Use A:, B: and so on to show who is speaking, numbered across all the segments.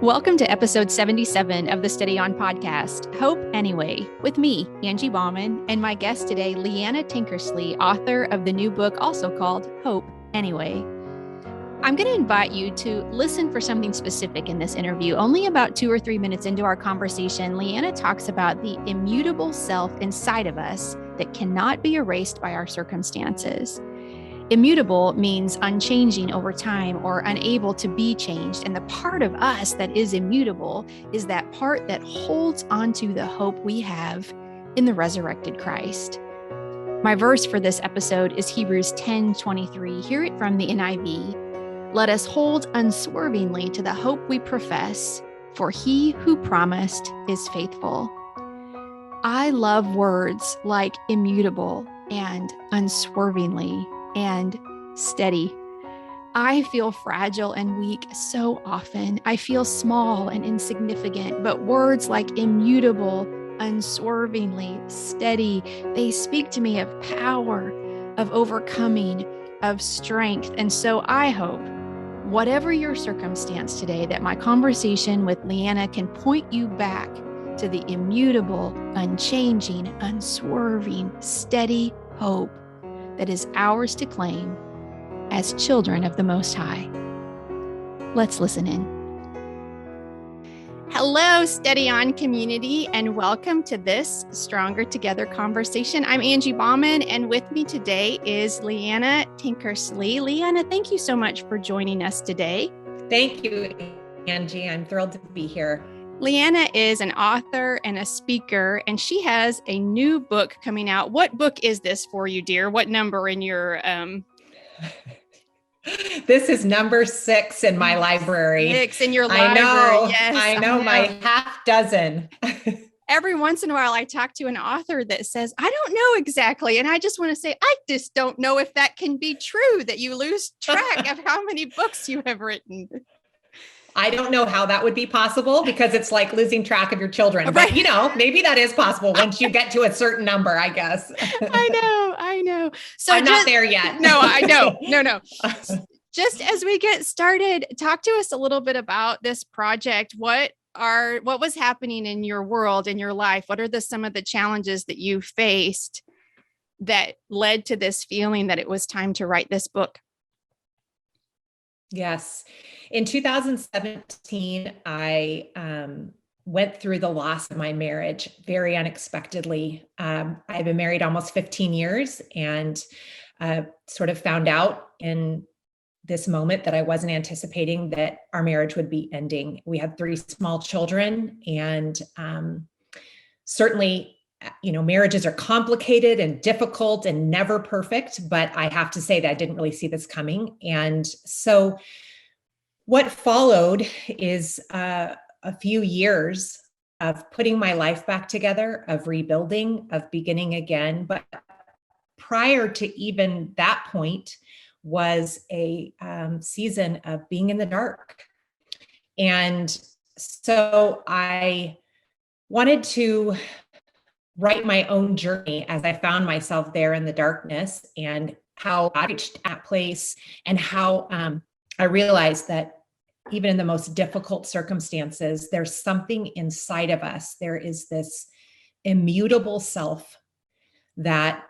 A: Welcome to episode 77 of the Steady On podcast, Hope Anyway, with me, Angie Bauman, and my guest today, Leeana Tankersley, author of the new book also called Hope Anyway. I'm going to invite you to listen for something specific in this interview. Only about 2 or 3 minutes into our conversation, Leeana talks about the immutable self inside of us that cannot be erased by our circumstances. Immutable means unchanging over time or unable to be changed. And the part of us that is immutable is that part that holds onto the hope we have in the resurrected Christ. My verse for this episode is Hebrews 10:23. Hear it from the NIV. Let us hold unswervingly to the hope we profess, for he who promised is faithful. I love words like immutable and unswervingly and steady. I feel fragile and weak so often. I feel small and insignificant, but words like immutable, unswervingly, steady, they speak to me of power, of overcoming, of strength. And so I hope, whatever your circumstance today, that my conversation with Leeana can point you back to the immutable, unchanging, unswerving, steady hope that is ours to claim as children of the Most High. Let's listen in. Hello, Steady On community, and welcome to this Stronger Together conversation. I'm Angie Bauman, and with me today is Leeana Tankersley. Leeana, thank you so much for joining us today.
B: Thank you, Angie. I'm thrilled to be here.
A: Leeana is an author and a speaker, and she has a new book coming out. What book is this for you, dear? What number in your...
B: This is number 6 in my library.
A: 6 in your library, yes.
B: I know, my half dozen.
A: Every once in a while, I talk to an author that says, I don't know exactly. And I just want to say, I just don't know if that can be true, that you lose track of how many books you have written.
B: I don't know how that would be possible because it's like losing track of your children. Right. But, maybe that is possible once you get to a certain number, I guess.
A: I know. So
B: I'm not there yet.
A: No, I know. No. Just as we get started, talk to us a little bit about this project. What was happening in your world, in your life? What are some of the challenges that you faced that led to this feeling that it was time to write this book?
B: Yes. In 2017, I went through the loss of my marriage very unexpectedly. I've been married almost 15 years and sort of found out in this moment that I wasn't anticipating that our marriage would be ending. We had 3 small children, and certainly, marriages are complicated and difficult and never perfect, but I have to say that I didn't really see this coming. And so what followed is a few years of putting my life back together, of rebuilding, of beginning again. But prior to even that point was a season of being in the dark. And so I wanted to write my own journey as I found myself there in the darkness, and how I reached that place, and how I realized that even in the most difficult circumstances, there's something inside of us. There is this immutable self that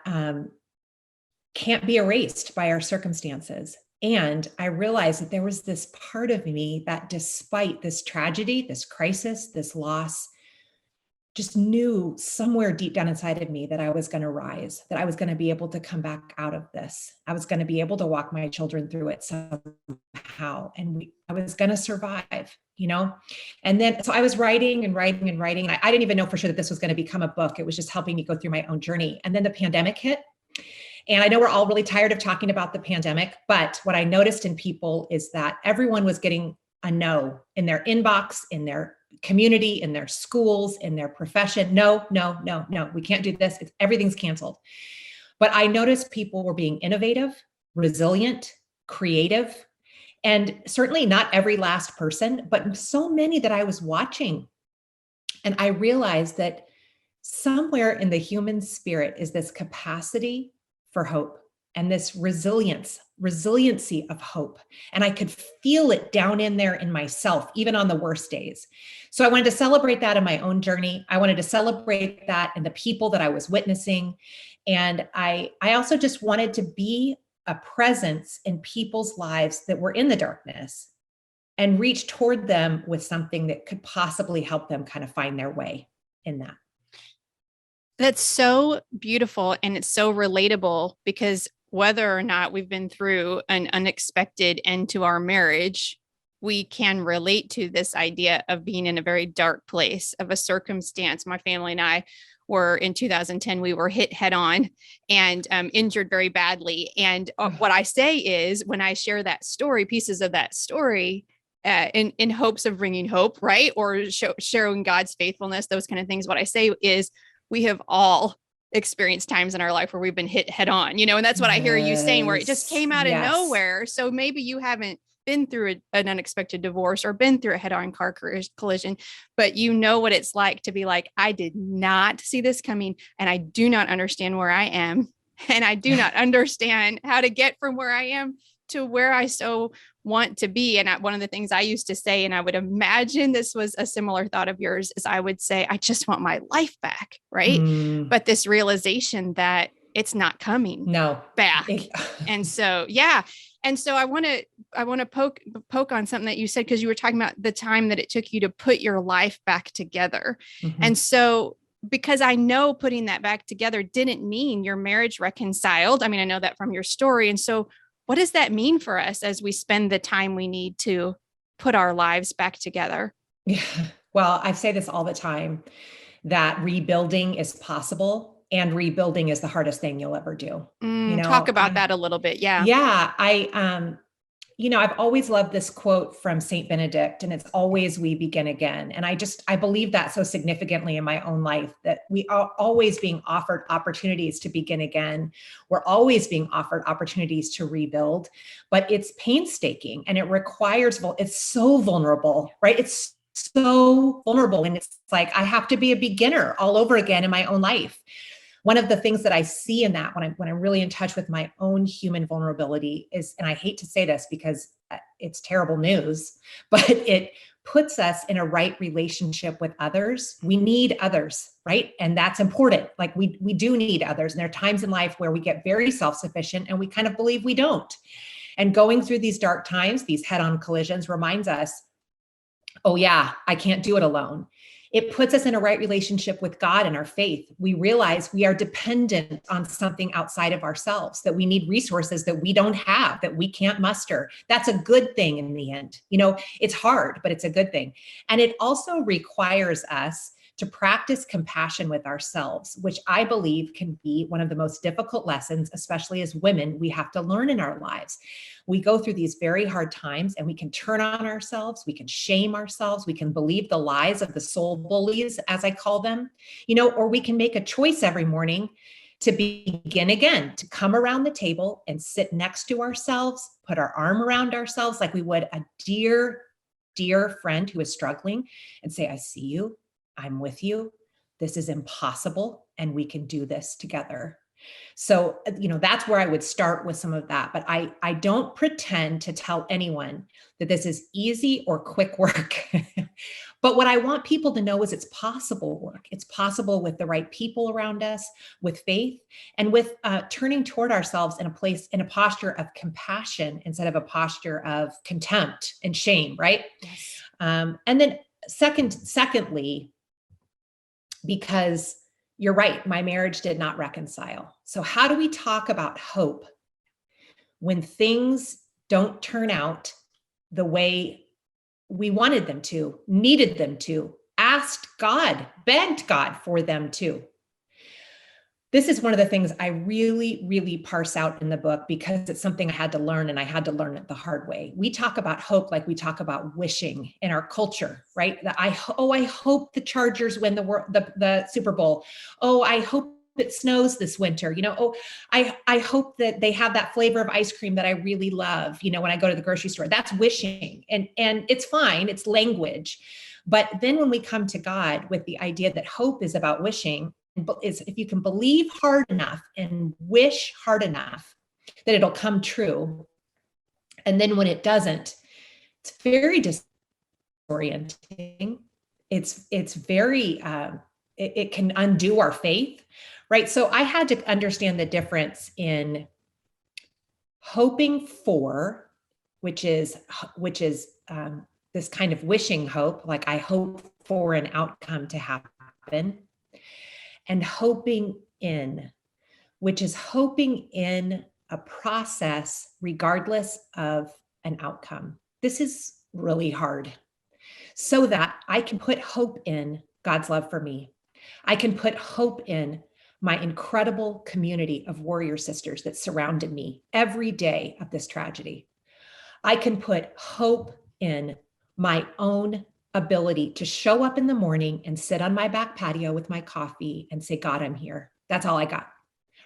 B: can't be erased by our circumstances. And I realized that there was this part of me that, despite this tragedy, this crisis, this loss, just knew somewhere deep down inside of me that I was going to rise, that I was going to be able to come back out of this. I was going to be able to walk my children through it somehow. And I was going to survive, And then, so I was writing and writing and writing. And I didn't even know for sure that this was going to become a book. It was just helping me go through my own journey. And then the pandemic hit. And I know we're all really tired of talking about the pandemic, but what I noticed in people is that everyone was getting a no in their inbox, in their community, in their schools, in their profession. No, we can't do this. Everything's canceled. But I noticed people were being innovative, resilient, creative, and certainly not every last person, but so many that I was watching. And I realized that somewhere in the human spirit is this capacity for hope and this resilience resiliency of hope. And I could feel it down in there in myself, even on the worst days. So I wanted to celebrate that in my own journey. I wanted to celebrate that in the people that I was witnessing. And I also just wanted to be a presence in people's lives that were in the darkness and reach toward them with something that could possibly help them kind of find their way in that.
A: That's so beautiful. And it's so relatable, because whether or not we've been through an unexpected end to our marriage, we can relate to this idea of being in a very dark place, of a circumstance. My family and I were in 2010, we were hit head on and injured very badly. And what I say is, when I share that story, pieces of that story, in hopes of bringing hope, right? Or showing God's faithfulness, those kind of things. What I say is, we have all experienced times in our life where we've been hit head on, and that's what I hear you saying, where it just came out of nowhere. So maybe you haven't been through an unexpected divorce or been through a head-on car collision, but you know what it's like to be like, I did not see this coming, and I do not understand where I am, and I do not understand how to get from where I am to where I so want to be. And one of the things I used to say, and I would imagine this was a similar thought of yours, is I would say, I just want my life back. Right. But this realization that it's not coming back. And so, yeah. And so I want to poke on something that you said, because you were talking about the time that it took you to put your life back together. And so, because I know putting that back together didn't mean your marriage reconciled. I mean, I know that from your story. And so what does that mean for us as we spend the time we need to put our lives back together?
B: Yeah. Well, I say this all the time, that rebuilding is possible, and rebuilding is the hardest thing you'll ever do.
A: Talk about that a little bit. Yeah.
B: Yeah. I've always loved this quote from Saint Benedict, and it's always we begin again. And I believe that so significantly in my own life, that we are always being offered opportunities to begin again. We're always being offered opportunities to rebuild, but it's painstaking, and it's so vulnerable, right? It's so vulnerable. And it's like, I have to be a beginner all over again in my own life. One of the things that I see in that, when I'm really in touch with my own human vulnerability, is, and I hate to say this because it's terrible news, but it puts us in a right relationship with others. We need others, right? And that's important. Like we do need others. And there are times in life where we get very self-sufficient and we kind of believe we don't. And going through these dark times, these head-on collisions, reminds us, oh yeah, I can't do it alone. It puts us in a right relationship with God and our faith. We realize we are dependent on something outside of ourselves, that we need resources that we don't have, that we can't muster. That's a good thing in the end. It's hard, but it's a good thing. And it also requires us to practice compassion with ourselves, which I believe can be one of the most difficult lessons, especially as women, we have to learn in our lives. We go through these very hard times, and we can turn on ourselves. We can shame ourselves. We can believe the lies of the soul bullies, as I call them, or we can make a choice every morning to begin again, to come around the table and sit next to ourselves, put our arm around ourselves like we would a dear, dear friend who is struggling, and say, I see you. I'm with you. This is impossible, and we can do this together. So, that's where I would start with some of that. But I don't pretend to tell anyone that this is easy or quick work. But what I want people to know is it's possible work. It's possible with the right people around us, with faith, and with turning toward ourselves in a posture of compassion instead of a posture of contempt and shame, right?
A: Yes.
B: And then secondly, because you're right, my marriage did not reconcile. So how do we talk about hope when things don't turn out the way we wanted them to, needed them to, asked God, begged God for them to? This is one of the things I really, really parse out in the book, because it's something I had to learn, and I had to learn it the hard way. We talk about hope like we talk about wishing in our culture, right? I hope the Chargers win the Super Bowl. Oh, I hope it snows this winter. I hope that they have that flavor of ice cream that I really love, when I go to the grocery store. That's wishing. And it's fine. It's language. But then when we come to God with the idea that hope is about wishing, is if you can believe hard enough and wish hard enough that it'll come true, And then when it doesn't, it's very disorienting. It's very, it can undo our faith, right? So I had to understand the difference in hoping for, which is this kind of wishing hope, like I hope for an outcome to happen, and hoping in, which is hoping in a process regardless of an outcome. This is really hard, so that I can put hope in God's love for me. I can put hope in my incredible community of warrior sisters that surrounded me every day of this tragedy. I can put hope in my own ability to show up in the morning and sit on my back patio with my coffee and say, God, I'm here. That's all I got.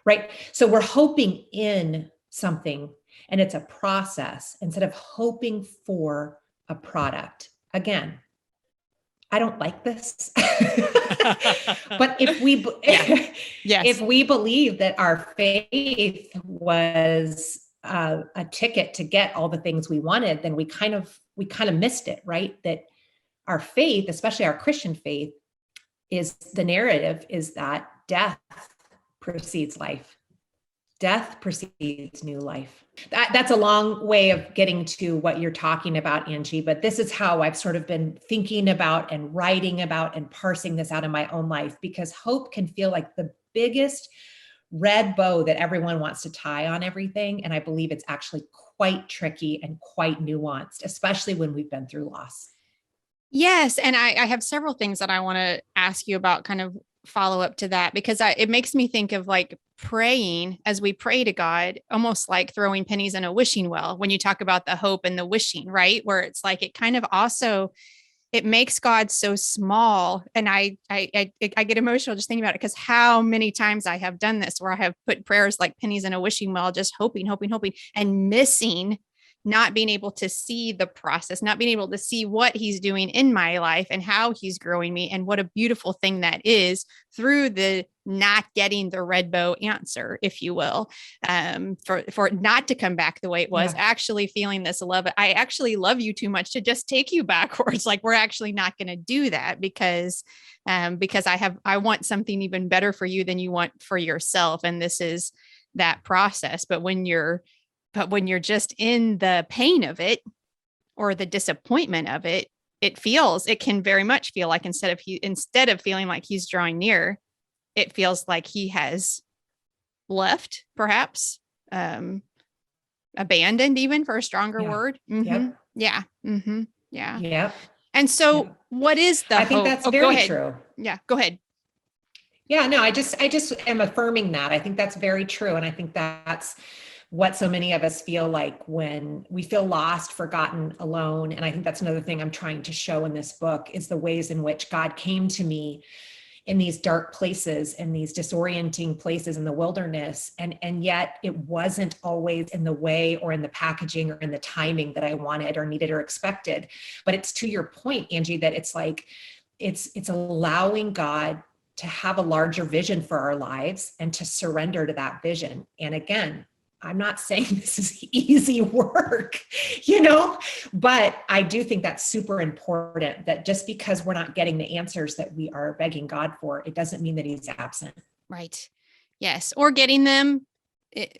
B: Right? So we're hoping in something, and it's a process instead of hoping for a product. Again, I don't like this. But if we if we believe that our faith was a ticket to get all the things we wanted, then we kind of missed it, right? That our faith, especially our Christian faith, is the narrative is that death precedes life. Death precedes new life. That's a long way of getting to what you're talking about, Angie, but this is how I've sort of been thinking about and writing about and parsing this out in my own life, because hope can feel like the biggest red bow that everyone wants to tie on everything. And I believe it's actually quite tricky and quite nuanced, especially when we've been through loss.
A: Yes. And I have several things that I want to ask you about, kind of follow up to that, because it makes me think of like praying as we pray to God, almost like throwing pennies in a wishing well. When you talk about the hope and the wishing, right? Where it's like, it kind of also, it makes God so small. And I get emotional just thinking about it, because how many times I have done this where I have put prayers like pennies in a wishing well, just hoping, and missing, not being able to see the process, not being able to see what he's doing in my life and how he's growing me. And what a beautiful thing that is, through the not getting the red bow answer, if you will, for it not to come back the way it was, actually feeling this love. I actually love you too much to just take you backwards. Like, we're actually not going to do that, because I want something even better for you than you want for yourself. And this is that process. But when you're just in the pain of it or the disappointment of it, it can very much feel like instead of feeling like he's drawing near, it feels like he has left, perhaps, abandoned, even, for a stronger word. Mm-hmm.
B: Yep.
A: Yeah. Mm-hmm. Yeah.
B: Yep.
A: And so what is the hope?
B: I think that's very true.
A: Yeah, go ahead.
B: Yeah, no, I just am affirming that. I think that's very true. And I think that's what so many of us feel like when we feel lost, forgotten, alone. And I think that's another thing I'm trying to show in this book, is the ways in which God came to me in these dark places and these disorienting places in the wilderness. And yet it wasn't always in the way or in the packaging or in the timing that I wanted or needed or expected. But it's to your point, Angie, that it's like, it's allowing God to have a larger vision for our lives and to surrender to that vision. And again, I'm not saying this is easy work, but I do think that's super important, that just because we're not getting the answers that we are begging God for, it doesn't mean that he's absent.
A: Right. Yes. Or getting them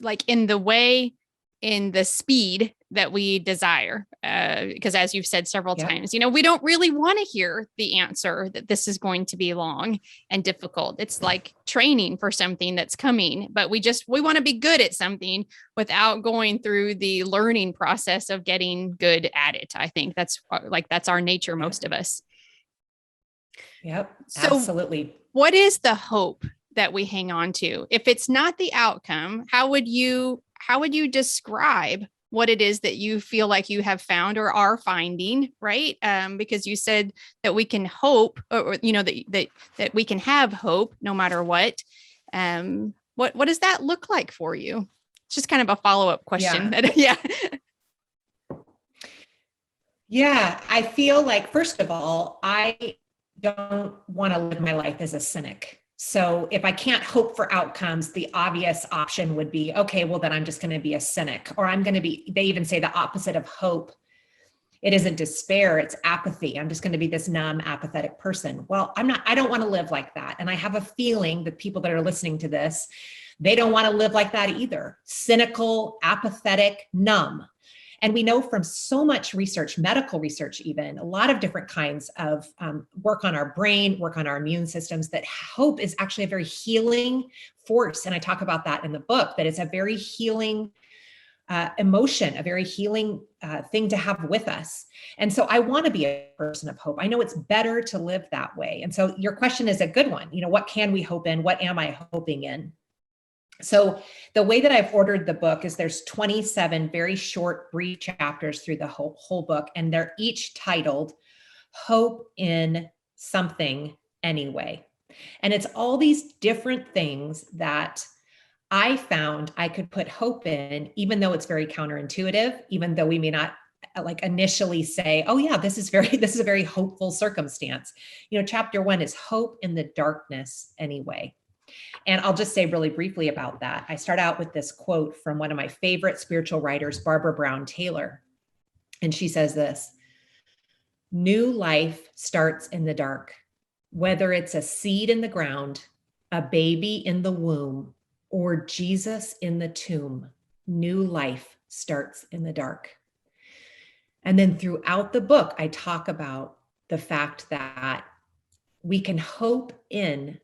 A: like in the speed that we desire. Because as you've said several times, we don't really want to hear the answer that this is going to be long and difficult. It's like training for something that's coming, but we want to be good at something without going through the learning process of getting good at it. I think that's our nature, most of us.
B: Yep.
A: So
B: absolutely.
A: What is the hope that we hang on to? If it's not the outcome, how would you describe what it is that you feel like you have found or are finding, right? Because you said that we can hope, or that we can have hope no matter what. What does that look like for you? It's just kind of a follow-up question.
B: Yeah. I feel like, first of all, I don't want to live my life as a cynic. So if I can't hope for outcomes, the obvious option would be, okay, well, then I'm just going to be a cynic, or I'm going to be, they even say the opposite of hope. It isn't despair, it's apathy. I'm just going to be this numb, apathetic person. Well, I don't want to live like that. And I have a feeling that people that are listening to this, they don't want to live like that either. Cynical, apathetic, numb. And we know from so much research, medical research, even a lot of different kinds of work on our brain, work on our immune systems, that hope is actually a very healing force. And I talk about that in the book, that it's a very healing emotion, a very healing thing to have with us. And so I want to be a person of hope. I know it's better to live that way. And so your question is a good one. What can we hope in? What am I hoping in? So the way that I've ordered the book is there's 27 very short, brief chapters through the whole book, and they're each titled Hope in Something Anyway. And it's all these different things that I found I could put hope in, even though it's very counterintuitive, even though we may not initially say, oh yeah, this is a very hopeful circumstance. Chapter 1 is hope in the darkness anyway. And I'll just say really briefly about that. I start out with this quote from one of my favorite spiritual writers, Barbara Brown Taylor. And she says this: new life starts in the dark, whether it's a seed in the ground, a baby in the womb, or Jesus in the tomb. New life starts in the dark. And then throughout the book, I talk about the fact that we can hope in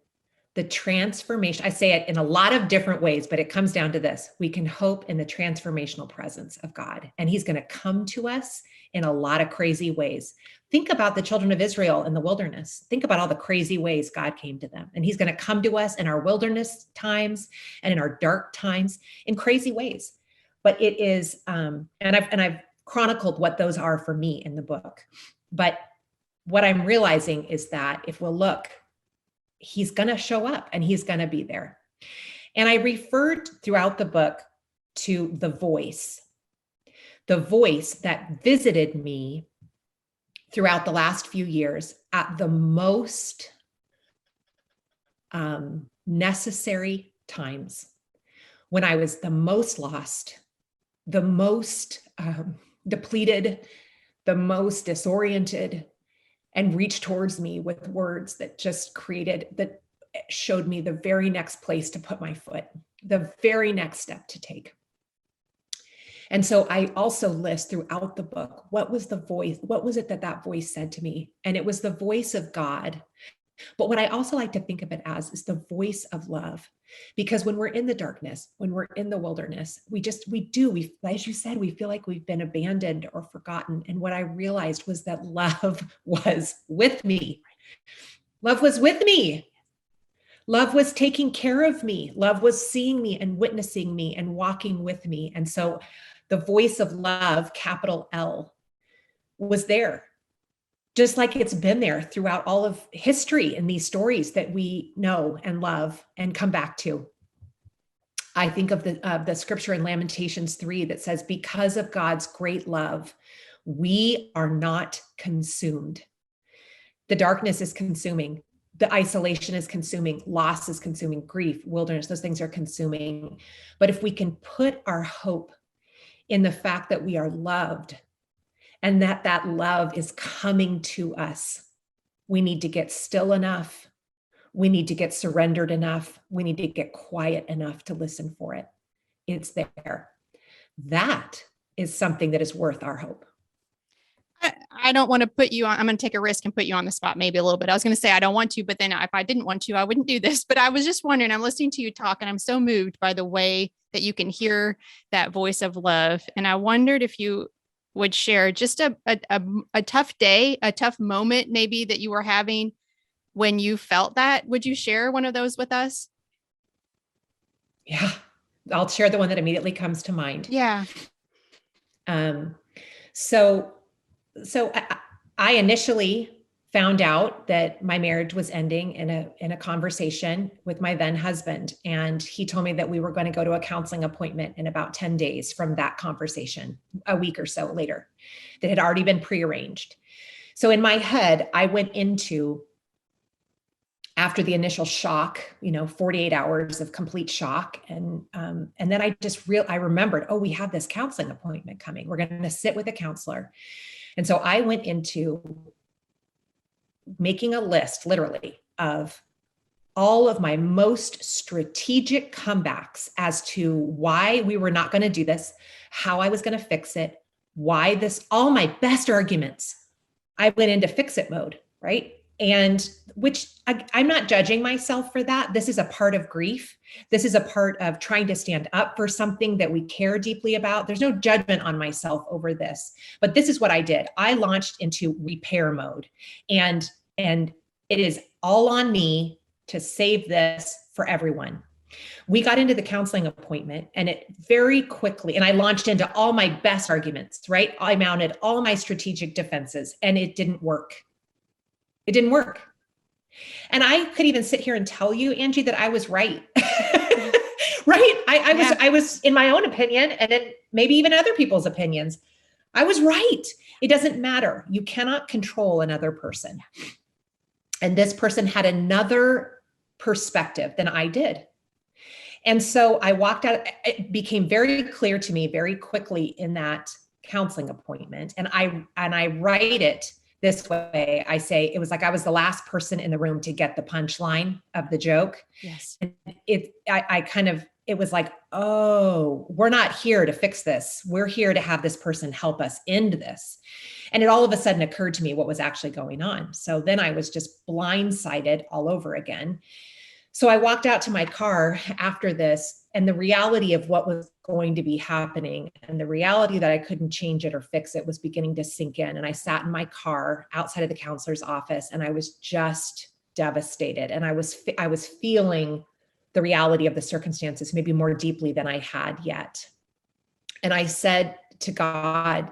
B: the transformation. I say it in a lot of different ways, but it comes down to this: we can hope in the transformational presence of God, and he's going to come to us in a lot of crazy ways. Think about the children of Israel in the wilderness. Think about all the crazy ways God came to them, and he's going to come to us in our wilderness times and in our dark times in crazy ways. But it is, and I've chronicled what those are for me in the book. But what I'm realizing is that if we'll look, he's going to show up and he's going to be there. And I referred throughout the book to the voice that visited me throughout the last few years at the most necessary times, when I was the most lost, the most depleted, the most disoriented, and reached towards me with words that showed me the very next place to put my foot, the very next step to take. And so I also list throughout the book, what was the voice? What was it that voice said to me? And it was the voice of God. But what I also like to think of it as is the voice of love. Because when we're in the darkness, when we're in the wilderness, we, as you said, we feel like we've been abandoned or forgotten. And what I realized was that love was with me. Love was with me. Love was taking care of me. Love was seeing me and witnessing me and walking with me. And so the voice of love, capital L, was there. Just like it's been there throughout all of history in these stories that we know and love and come back to. I think of the scripture in Lamentations 3 that says, because of God's great love, we are not consumed. The darkness is consuming. The isolation is consuming. Loss is consuming. Grief, wilderness, those things are consuming. But if we can put our hope in the fact that we are loved, and that love is coming to us, we need to get still enough. We need to get surrendered enough. We need to get quiet enough to listen for it. It's there. That is something that is worth our hope.
A: I don't want to put you on. I'm going to take a risk and put you on the spot maybe a little bit. I was going to say, I don't want to, but then if I didn't want to, I wouldn't do this. But I was just wondering, I'm listening to you talk and I'm so moved by the way that you can hear that voice of love. And I wondered if you would share just a tough day, a tough moment maybe that you were having when you felt that. Would you share one of those with us?
B: Yeah, I'll share the one that immediately comes to mind.
A: Yeah.
B: So I initially found out that my marriage was ending in a conversation with my then husband. And he told me that we were going to go to a counseling appointment in about 10 days from that conversation, a week or so later, that had already been prearranged. So in my head, I went into after the initial shock, 48 hours of complete shock. And then I remembered, oh, we have this counseling appointment coming. We're going to sit with a counselor. And so I went into making a list, literally, of all of my most strategic comebacks as to why we were not going to do this, how I was going to fix it, why this, all my best arguments. I went into fix it mode, right? And which I'm not judging myself for that. This is a part of grief. This is a part of trying to stand up for something that we care deeply about. There's no judgment on myself over this, but this is what I did. I launched into repair mode, and it is all on me to save this for everyone. We got into the counseling appointment, and it very quickly, and I launched into all my best arguments, right? I mounted all my strategic defenses, and it didn't work. It didn't work. And I could even sit here and tell you, Angie, that I was right. Right? I was in my own opinion, and then maybe even other people's opinions. I was right. It doesn't matter. You cannot control another person. And this person had another perspective than I did. And so I walked out. It became very clear to me very quickly in that counseling appointment. And I write it this way. I say, it was like I was the last person in the room to get the punchline of the joke.
A: Yes.
B: And it was like, oh, we're not here to fix this. We're here to have this person help us end this. And it all of a sudden occurred to me what was actually going on. So then I was just blindsided all over again. So I walked out to my car after this, and the reality of what was going to be happening and the reality that I couldn't change it or fix it was beginning to sink in. And I sat in my car outside of the counselor's office, and I was just devastated. And I was feeling the reality of the circumstances maybe more deeply than I had yet. And I said to God,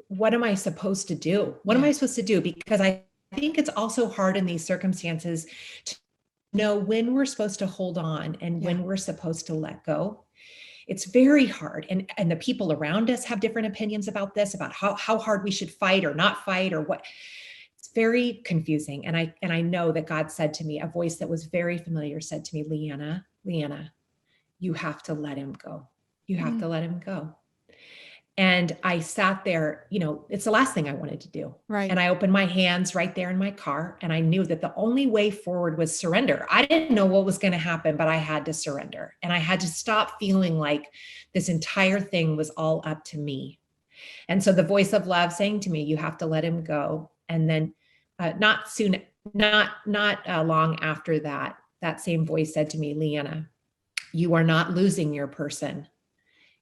B: what am I supposed to do? What am I supposed to do? Because I think it's also hard in these circumstances to know when we're supposed to hold on and when we're supposed to let go. It's very hard. And the people around us have different opinions about this, about how hard we should fight or not fight or what. It's very confusing. And I know that God said to me, a voice that was very familiar said to me, Leeana, you have to let him go. You have to let him go. And I sat there, it's the last thing I wanted to do.
A: Right.
B: And I opened my hands right there in my car. And I knew that the only way forward was surrender. I didn't know what was going to happen, but I had to surrender. And I had to stop feeling like this entire thing was all up to me. And so the voice of love saying to me, you have to let him go. And then not long after that, that same voice said to me, Leeana, you are not losing your person.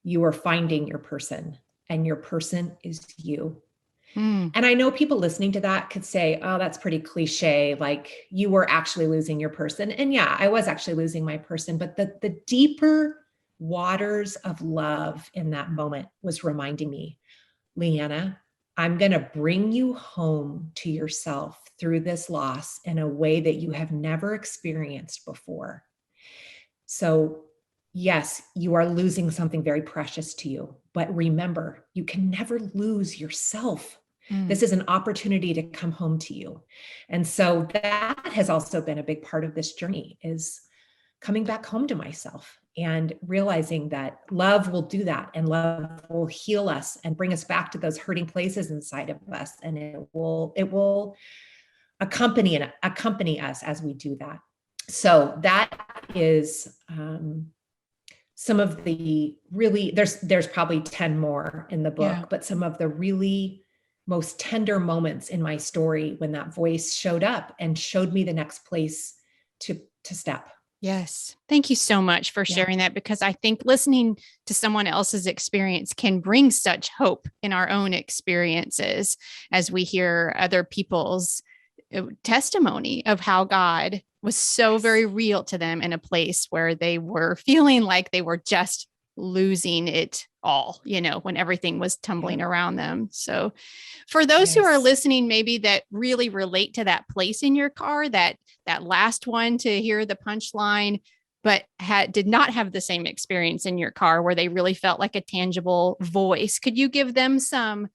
B: You are finding your person. And your person is you. And I know people listening to that could say, oh, that's pretty cliche. Like you were actually losing your person. And yeah, I was actually losing my person. But the deeper waters of love in that moment was reminding me, Leeana, I'm going to bring you home to yourself through this loss in a way that you have never experienced before. So yes, you are losing something very precious to you, but remember, you can never lose yourself. This is an opportunity to come home to you. And so that has also been a big part of this journey, is coming back home to myself and realizing that love will do that, and love will heal us and bring us back to those hurting places inside of us. And it will accompany us as we do that. So that is, some of the really, there's probably 10 more in the book, but some of the really most tender moments in my story when that voice showed up and showed me the next place to step.
A: Yes. Thank you so much for sharing that, because I think listening to someone else's experience can bring such hope in our own experiences as we hear other people's testimony of how God was so very real to them in a place where they were feeling like they were just losing it all, when everything was tumbling around them. So for those who are listening, maybe that really relate to that place in your car, that last one to hear the punchline, but did not have the same experience in your car where they really felt like a tangible voice, could you give them some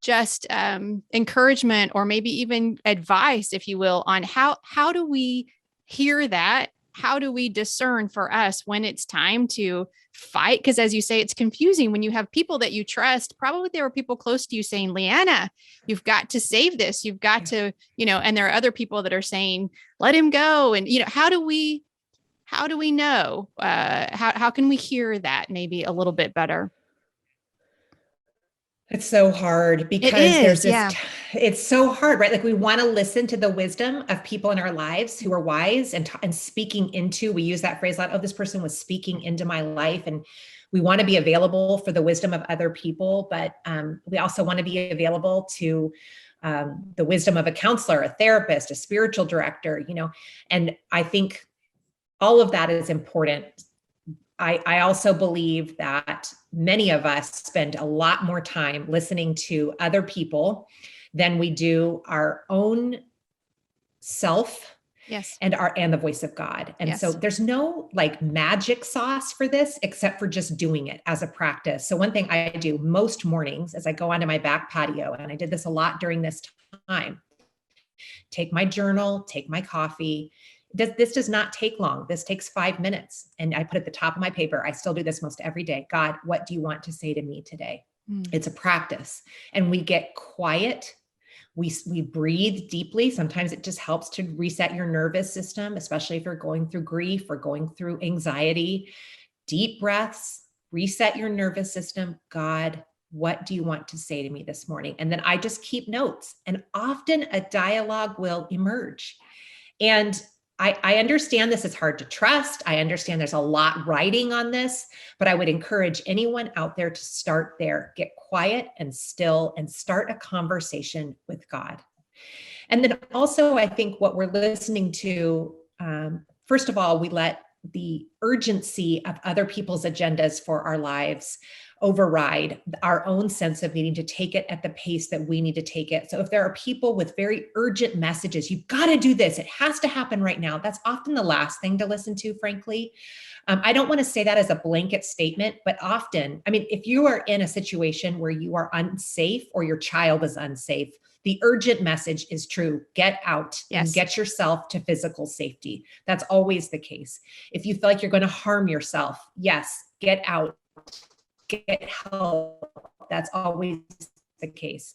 A: just encouragement or maybe even advice, if you will, on how do we hear that? How do we discern for us when it's time to fight? Because as you say, it's confusing when you have people that you trust. Probably there were people close to you saying, Leeana, you've got to save this. You've got to, and there are other people that are saying, let him go. And, how do we know? How can we hear that maybe a little bit better?
B: It's so hard because it's so hard, right? Like we want to listen to the wisdom of people in our lives who are wise and speaking into, we use that phrase a lot, oh, this person was speaking into my life. And we want to be available for the wisdom of other people, but we also want to be available to the wisdom of a counselor, a therapist, a spiritual director, and I think all of that is important. I also believe that many of us spend a lot more time listening to other people than we do our own self.
A: Yes.
B: And the voice of God. And
A: yes.
B: So there's no like magic sauce for this, except for just doing it as a practice. So one thing I do most mornings as I go onto my back patio, and I did this a lot during this time, take my journal, take my coffee. This does not take long. This takes 5 minutes. And I put at the top of my paper, I still do this most every day. God, what do you want to say to me today? It's a practice. And we get quiet. We breathe deeply. Sometimes it just helps to reset your nervous system, especially if you're going through grief or going through anxiety. Deep breaths, reset your nervous system. God, what do you want to say to me this morning? And then I just keep notes. And often a dialogue will emerge. And I understand this is hard to trust. I understand there's a lot writing on this, but I would encourage anyone out there to start there, get quiet and still and start a conversation with God. And then also, I think what we're listening to, first of all, we let the urgency of other people's agendas for our lives override our own sense of needing to take it at the pace that we need to take it. So if there are people with very urgent messages, you've got to do this, it has to happen right now, that's often the last thing to listen to, frankly. I don't want to say that as a blanket statement, but often, I mean, if you are in a situation where you are unsafe or your child is unsafe, the urgent message is true. Get out and get yourself to physical safety. That's always the case. If you feel like you're going to harm yourself, yes, get out. Get help. That's always the case.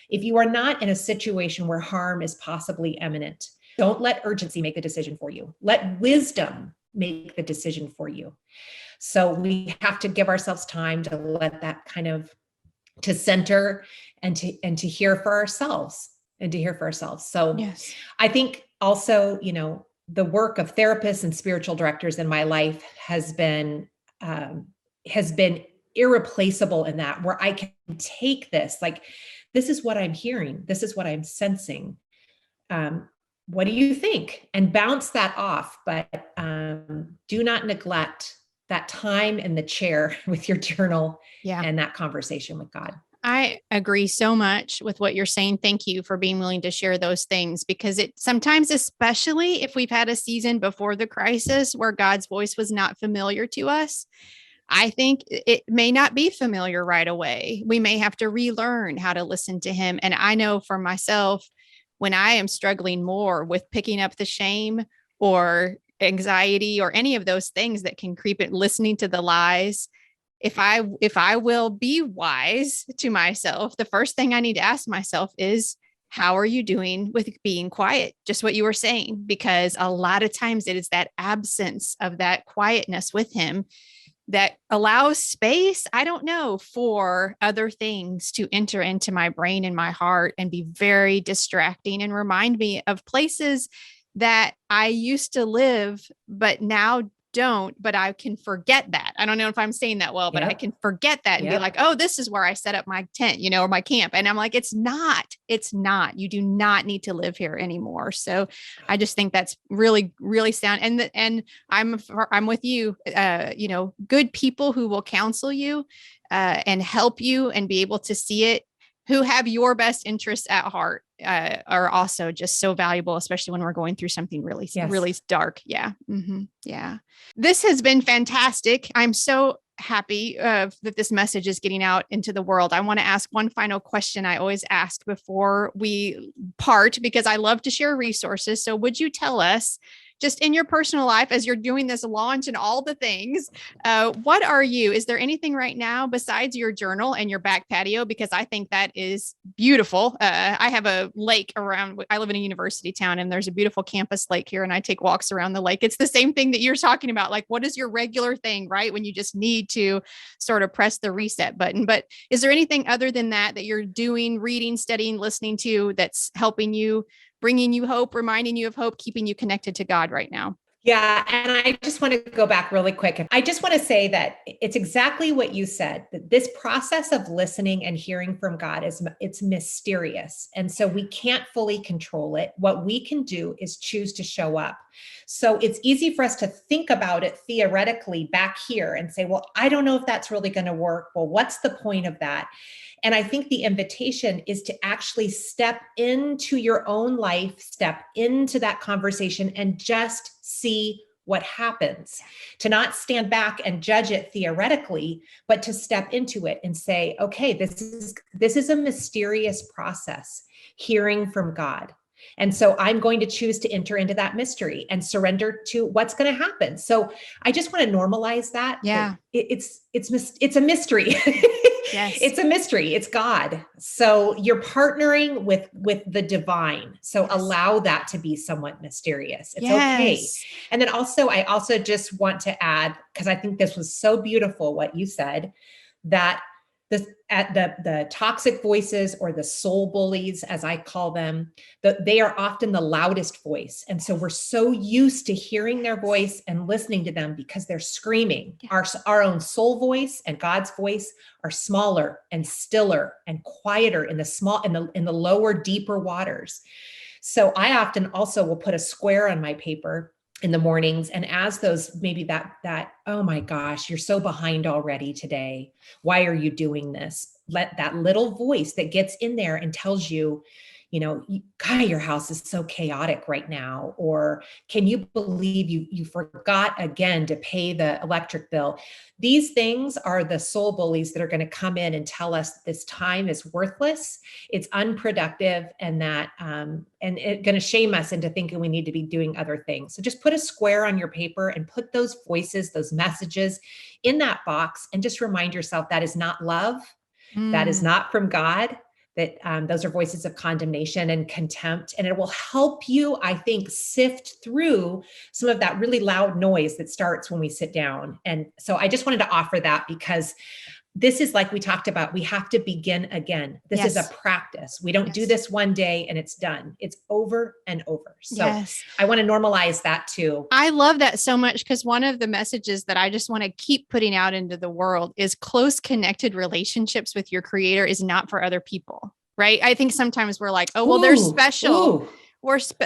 B: If you are not in a situation where harm is possibly imminent, don't let urgency make the decision for you. Let wisdom make the decision for you. So we have to give ourselves time to let that kind of to center and to hear for ourselves So I think also, the work of therapists and spiritual directors in my life has been irreplaceable in that, where I can take this, like, this is what I'm hearing. This is what I'm sensing. What do you think? And bounce that off. But do not neglect that time in the chair with your journal and that conversation with God.
A: I agree so much with what you're saying. Thank you for being willing to share those things, because it sometimes, especially if we've had a season before the crisis where God's voice was not familiar to us, I think it may not be familiar right away. We may have to relearn how to listen to him. And I know for myself, when I am struggling more with picking up the shame or anxiety or any of those things that can creep in, listening to the lies, if I will be wise to myself, the first thing I need to ask myself is, how are you doing with being quiet? Just what you were saying, because a lot of times it is that absence of that quietness with him that allows space, I don't know, for other things to enter into my brain and my heart and be very distracting and remind me of places that I used to live, but now don't, but I can forget that. I don't know if I'm saying that well, but I can forget that and be like, oh, this is where I set up my tent, or my camp. And I'm like, it's not, you do not need to live here anymore. So I just think that's really, really sound. And I'm with you, good people who will counsel you and help you and be able to see it, who have your best interests at heart, are also just so valuable, especially when we're going through something really, really dark. Yeah. Mm-hmm. Yeah. This has been fantastic. I'm so happy that this message is getting out into the world. I want to ask one final question I always ask before we part, because I love to share resources. So would you tell us, just in your personal life, as you're doing this launch and all the things, is there anything right now besides your journal and your back patio? Because I think that is beautiful. I have a lake around, I live in a university town, and there's a beautiful campus lake here, and I take walks around the lake. It's the same thing that you're talking about. Like, what is your regular thing, right? When you just need to sort of press the reset button. But is there anything other than that you're doing, reading, studying, listening to, that's helping you, bringing you hope, reminding you of hope, keeping you connected to God right now?
B: Yeah. And I just want to go back really quick. I just want to say that it's exactly what you said, that this process of listening and hearing from God it's mysterious. And so we can't fully control it. What we can do is choose to show up. So it's easy for us to think about it theoretically back here and say, well, I don't know if that's really going to work. Well, what's the point of that? And I think the invitation is to actually step into your own life, step into that conversation, and just see what happens. To not stand back and judge it theoretically, but to step into it and say, okay, this is a mysterious process, hearing from God. And so I'm going to choose to enter into that mystery and surrender to what's going to happen. So I just want to normalize that.
A: Yeah.
B: It's a mystery.
A: Yes.
B: It's a mystery. It's God. So you're partnering with the divine. So allow that to be somewhat mysterious. It's okay. And then I also just want to add, because I think this was so beautiful what you said, that the toxic voices, or the soul bullies, as I call them, they are often the loudest voice. And so we're so used to hearing their voice and listening to them because they're screaming. Our own soul voice and God's voice are smaller and stiller and quieter in the lower, deeper waters. So I often also will put a square on my paper in the mornings, and as those, maybe that, oh my gosh, you're so behind already today. Why are you doing this? Let that little voice that gets in there and tells you, God, your house is so chaotic right now. Or can you believe you forgot again to pay the electric bill? These things are the soul bullies that are going to come in and tell us this time is worthless, it's unproductive, and that and it's going to shame us into thinking we need to be doing other things. So just put a square on your paper and put those voices, those messages in that box, and just remind yourself that is not love. That is not from God. That those are voices of condemnation and contempt. And it will help you, I think, sift through some of that really loud noise that starts when we sit down. And so I just wanted to offer that, because this is, like we talked about, we have to begin again. This is a practice. We don't do this one day and it's done. It's over and over. So I want to normalize that too.
A: I love that so much, because one of the messages that I just want to keep putting out into the world is close connected relationships with your creator is not for other people, right? I think sometimes we're like, oh, well, they're special.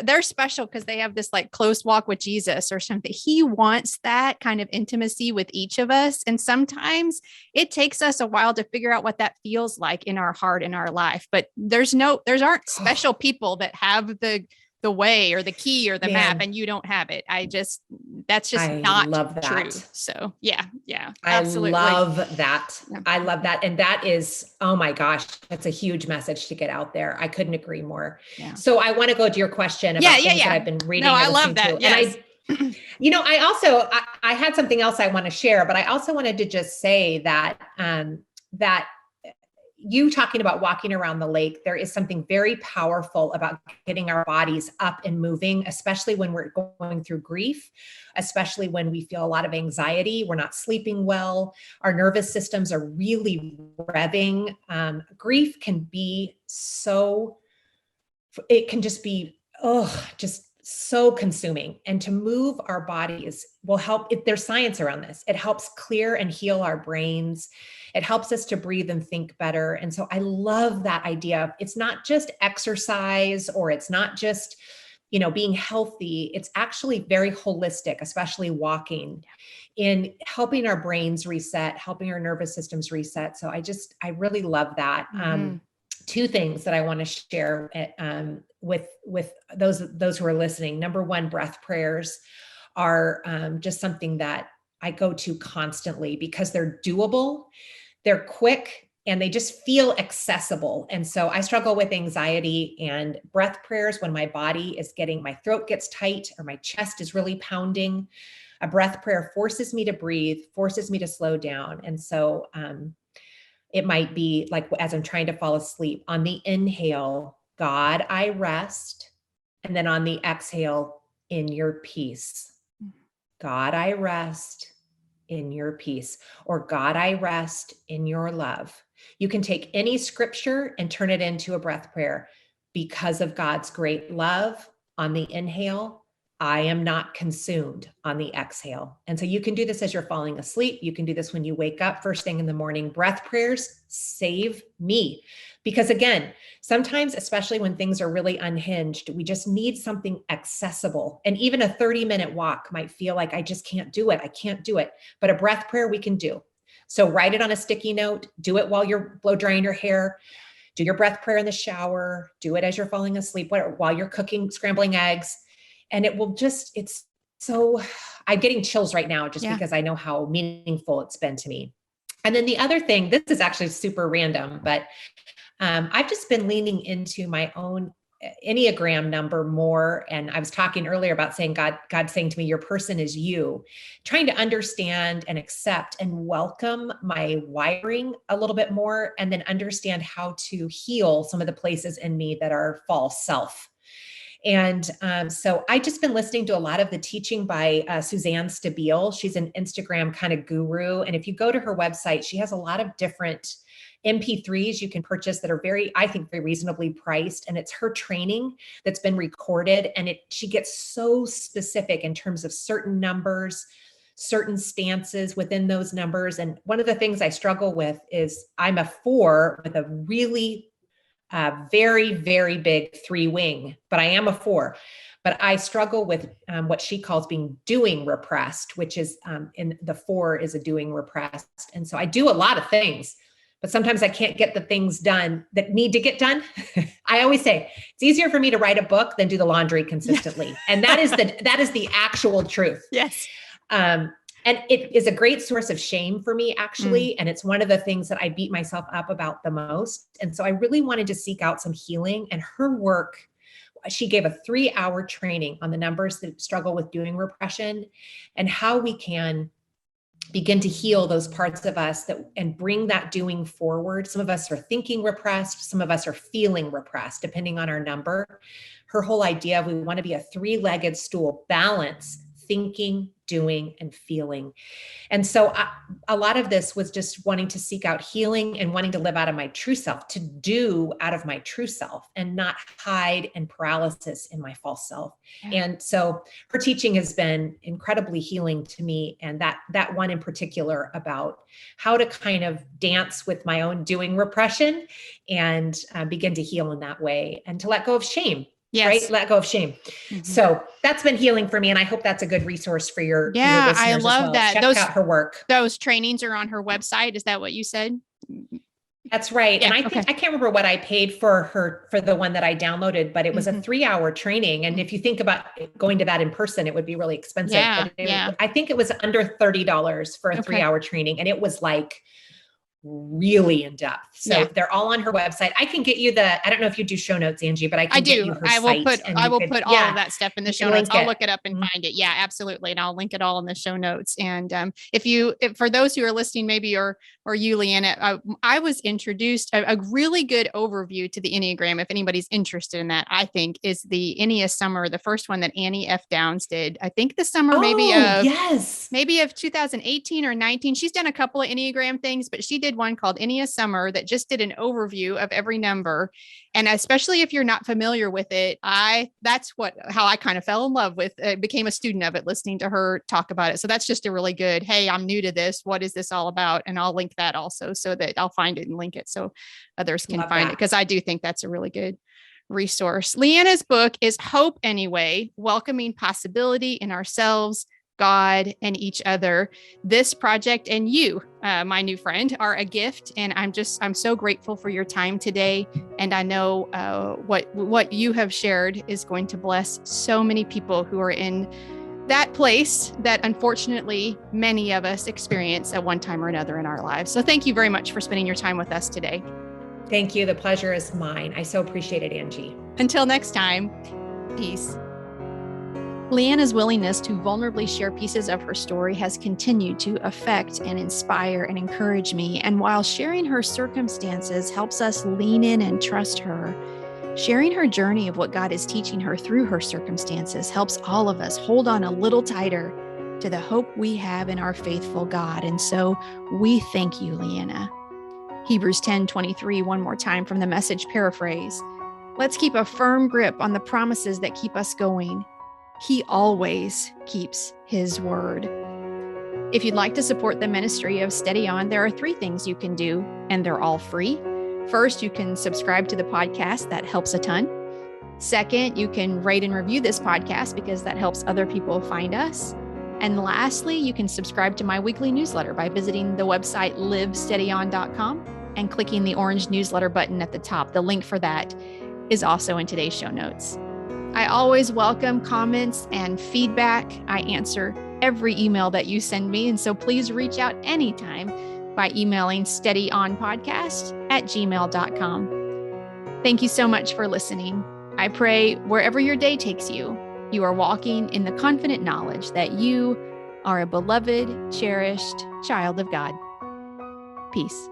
A: They're special because they have this like close walk with Jesus or something. He wants that kind of intimacy with each of us. And sometimes it takes us a while to figure out what that feels like in our heart, in our life. But there aren't special people that have the way or the key or the map, and you don't have it. That's just not
B: love that.
A: True. So yeah, absolutely.
B: I love that. Yeah. I love that. And that is, oh my gosh, that's a huge message to get out there. I couldn't agree more. Yeah. So I want to go to your question about things that I've been reading.
A: No, I love that. Yes.
B: And I had something else I want to share, but I also wanted to just say that, that you talking about walking around the lake, there is something very powerful about getting our bodies up and moving, especially when we're going through grief, especially when we feel a lot of anxiety, we're not sleeping well, our nervous systems are really revving. Grief can be it can just be, just so consuming. And to move our bodies will help. There's science around this. It helps clear and heal our brains. It helps us to breathe and think better. And so I love that idea of, it's not just exercise, or it's not just, being healthy. It's actually very holistic, especially walking, in helping our brains reset, helping our nervous systems reset. So I really love that. Two things that I want to share with those who are listening. Number one, breath prayers are just something that I go to constantly because they're doable, they're quick, and they just feel accessible. And so I struggle with anxiety and breath prayers when my my throat gets tight or my chest is really pounding. A breath prayer forces me to breathe, forces me to slow down. And so it might be like, as I'm trying to fall asleep, on the inhale, God, I rest. And then on the exhale, in your peace. God, I rest in your peace, or God, I rest in your love. You can take any scripture and turn it into a breath prayer. Because of God's great love, on the inhale, I am not consumed, on the exhale. And so you can do this as you're falling asleep. You can do this when you wake up first thing in the morning. Breath prayers save me. Because again, sometimes, especially when things are really unhinged, we just need something accessible. And even a 30-minute walk might feel like I just can't do it. I can't do it. But a breath prayer we can do. So write it on a sticky note, do it while you're blow drying your hair, do your breath prayer in the shower, do it as you're falling asleep, while you're cooking, scrambling eggs. And it will just, it's so, I'm getting chills right now just because I know how meaningful it's been to me. And then the other thing, this is actually super random, but I've just been leaning into my own Enneagram number more. And I was talking earlier about saying God saying to me, your person is you, trying to understand and accept and welcome my wiring a little bit more, and then understand how to heal some of the places in me that are false self. And so I just been listening to a lot of the teaching by Suzanne Stabile. She's an Instagram kind of guru. And if you go to her website, she has a lot of different MP3s you can purchase that are I think very reasonably priced. And it's her training that's been recorded. And she gets so specific in terms of certain numbers, certain stances within those numbers. And one of the things I struggle with is I'm a 4 with a really very, very big 3 wing, but I am a 4. But I struggle with what she calls being doing repressed, which is in the 4 is a doing repressed. And so I do a lot of things, but sometimes I can't get the things done that need to get done. I always say it's easier for me to write a book than do the laundry consistently. And that is the actual truth.
A: Yes.
B: And it is a great source of shame for me, actually. And it's one of the things that I beat myself up about the most. And so I really wanted to seek out some healing. And her work, she gave a 3-hour training on the numbers that struggle with doing repression and how we can begin to heal those parts of us and bring that doing forward. Some of us are thinking repressed. Some of us are feeling repressed, depending on our number. Her whole idea of we want to be a 3-legged stool, balance, thinking, doing, and feeling. And so a lot of this was just wanting to seek out healing and wanting to live out of my true self, to do out of my true self and not hide and paralysis in my false self. Yeah. And so her teaching has been incredibly healing to me. And that one in particular about how to kind of dance with my own doing repression and begin to heal in that way and to let go of shame. Yes. Right? Let go of shame. Mm-hmm. So that's been healing for me. And I hope that's a good resource for your listeners. I love as well.
A: That.
B: Check out her work.
A: Those trainings are on her website. Is that what you said?
B: That's right. Yeah, and I can't remember what I paid for the one that I downloaded, but it was a 3-hour training. And if you think about going to that in person, it would be really expensive.
A: Yeah,
B: but I think it was under $30 for a 3-hour training. And it was like really in depth. So they're all on her website. I can get you I don't know if you do show notes, Angie, but I can get you her
A: I will
B: site.
A: I will put all of that stuff in the show notes. I'll look it up and find it. Yeah, absolutely. And I'll link it all in the show notes. And if for those who are listening, maybe or you, Leeana, I was introduced a really good overview to the Enneagram. If anybody's interested in that, I think is the Ennea Summer, the first one that Annie F. Downs did. I think the summer maybe of 2018 or 19. She's done a couple of Enneagram things, but she did one called Ennea Summer that just did an overview of every number. And especially if you're not familiar with it, that's how I kind of fell in love with it, became a student of it, listening to her talk about it. So that's just a really good, hey, I'm new to this. What is this all about? And I'll link that also so that I'll find it and link it so others can find it. Because I do think that's a really good resource. Leeana's book is Hope Anyway, Welcoming Possibility in Ourselves, God, and each other. This project and you, my new friend, are a gift. And I'm so grateful for your time today. And I know what you have shared is going to bless so many people who are in that place that unfortunately many of us experience at one time or another in our lives. So thank you very much for spending your time with us today.
B: Thank you. The pleasure is mine. I so appreciate it, Angie.
A: Until next time, peace. Leeana's willingness to vulnerably share pieces of her story has continued to affect and inspire and encourage me. And while sharing her circumstances helps us lean in and trust her, sharing her journey of what God is teaching her through her circumstances helps all of us hold on a little tighter to the hope we have in our faithful God. And so we thank you, Leeana. Hebrews 10:23, one more time from the Message paraphrase. Let's keep a firm grip on the promises that keep us going. He always keeps his word. If you'd like to support the ministry of Steady On, there are 3 things you can do, and they're all free. First, you can subscribe to the podcast. That helps a ton. Second, you can rate and review this podcast because that helps other people find us. And lastly, you can subscribe to my weekly newsletter by visiting the website livesteadyon.com and clicking the orange newsletter button at the top. The link for that is also in today's show notes. I always welcome comments and feedback. I answer every email that you send me, and so please reach out anytime by emailing steadyonpodcast@gmail.com. Thank you so much for listening. I pray wherever your day takes you, you are walking in the confident knowledge that you are a beloved, cherished child of God. Peace.